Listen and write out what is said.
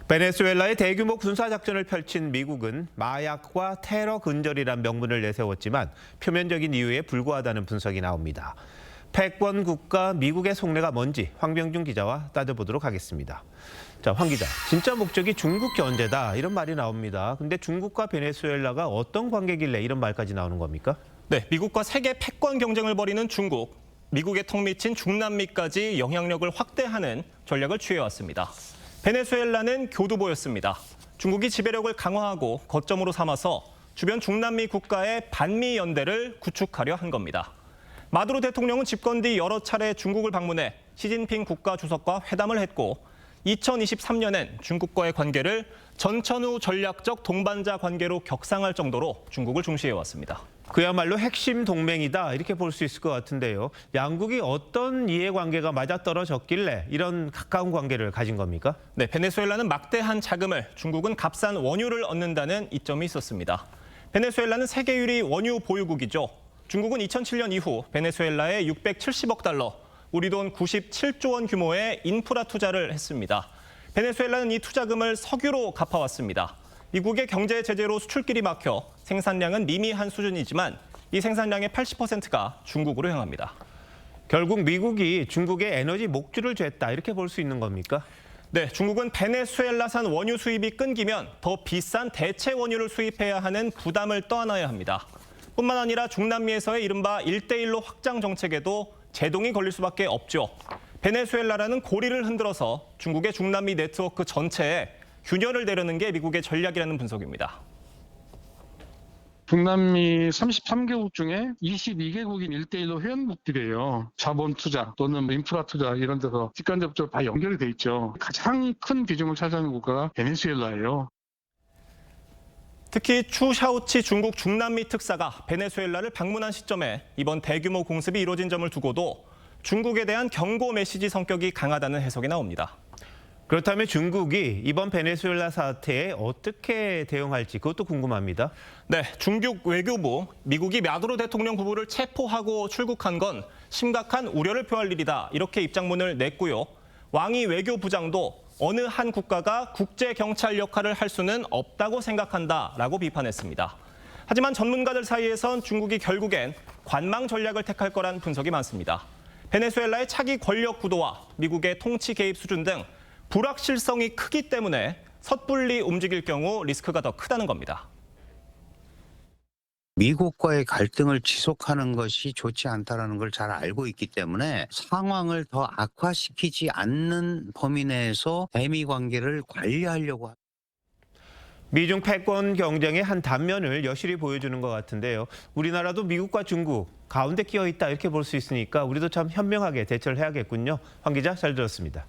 베네수엘라에 대규모 군사작전을 펼친 미국은 마약과 테러 근절이란 명분을 내세웠지만 표면적인 이유에 불과하다는 분석이 나옵니다. 패권 국가 미국의 속내가 뭔지 황병준 기자와 따져보도록 하겠습니다. 자, 황 기자, 진짜 목적이 중국 견제다 이런 말이 나옵니다. 근데 중국과 베네수엘라가 어떤 관계길래 이런 말까지 나오는 겁니까? 네, 미국과 세계 패권 경쟁을 벌이는 중국, 미국의 턱 밑인 중남미까지 영향력을 확대하는 전략을 취해왔습니다. 베네수엘라는 교두보였습니다. 중국이 지배력을 강화하고 거점으로 삼아서 주변 중남미 국가의 반미 연대를 구축하려 한 겁니다. 마두로 대통령은 집권 뒤 여러 차례 중국을 방문해 시진핑 국가주석과 회담을 했고 2023년엔 중국과의 관계를 전천후 전략적 동반자 관계로 격상할 정도로 중국을 중시해왔습니다. 그야말로 핵심 동맹이다 이렇게 볼 수 있을 것 같은데요. 양국이 어떤 이해관계가 맞아떨어졌길래 이런 가까운 관계를 가진 겁니까? 네, 베네수엘라는 막대한 자금을, 중국은 값싼 원유를 얻는다는 이점이 있었습니다. 베네수엘라는 세계 1위 원유 보유국이죠. 중국은 2007년 이후 베네수엘라에 670억 달러, 우리 돈 97조 원 규모의 인프라 투자를 했습니다. 베네수엘라는 이 투자금을 석유로 갚아왔습니다. 미국의 경제 제재로 수출길이 막혀 생산량은 미미한 수준이지만 이 생산량의 80%가 중국으로 향합니다. 결국 미국이 중국의 에너지 목줄을 쟀다 이렇게 볼 수 있는 겁니까? 네, 중국은 베네수엘라산 원유 수입이 끊기면 더 비싼 대체 원유를 수입해야 하는 부담을 떠안아야 합니다. 뿐만 아니라 중남미에서의 이른바 1대1로 확장 정책에도 제동이 걸릴 수밖에 없죠. 베네수엘라라는 고리를 흔들어서 중국의 중남미 네트워크 전체에 균열을 내려는 게 미국의 전략이라는 분석입니다. 중남미 33개국 중에 22개국인 1대1로 회원국들이에요. 자본 투자 또는 인프라 투자 이런 데서 직간접적으로 다 연결이 돼 있죠. 가장 큰 비중을 차지하는 국가가 베네수엘라예요. 특히 추 샤오치 중국 중남미 특사가 베네수엘라를 방문한 시점에 이번 대규모 공습이 이루어진 점을 두고도 중국에 대한 경고 메시지 성격이 강하다는 해석이 나옵니다. 그렇다면 중국이 이번 베네수엘라 사태에 어떻게 대응할지 그것도 궁금합니다. 네, 중국 외교부, 미국이 마두로 대통령 부부를 체포하고 출국한 건 심각한 우려를 표할 일이다 이렇게 입장문을 냈고요. 왕이 외교부장도 어느 한 국가가 국제경찰 역할을 할 수는 없다고 생각한다라고 비판했습니다. 하지만 전문가들 사이에선 중국이 결국엔 관망 전략을 택할 거란 분석이 많습니다. 베네수엘라의 차기 권력 구도와 미국의 통치 개입 수준 등 불확실성이 크기 때문에 섣불리 움직일 경우 리스크가 더 크다는 겁니다. 미국과의 갈등을 지속하는 것이 좋지 않다는 걸 잘 알고 있기 때문에 상황을 더 악화시키지 않는 범위 내에서 대미 관계를 관리하려고 합니다. 미중 패권 경쟁의 한 단면을 여실히 보여주는 것 같은데요. 우리나라도 미국과 중국 가운데 끼어 있다 이렇게 볼 수 있으니까 우리도 참 현명하게 대처를 해야겠군요. 황 기자 잘 들었습니다.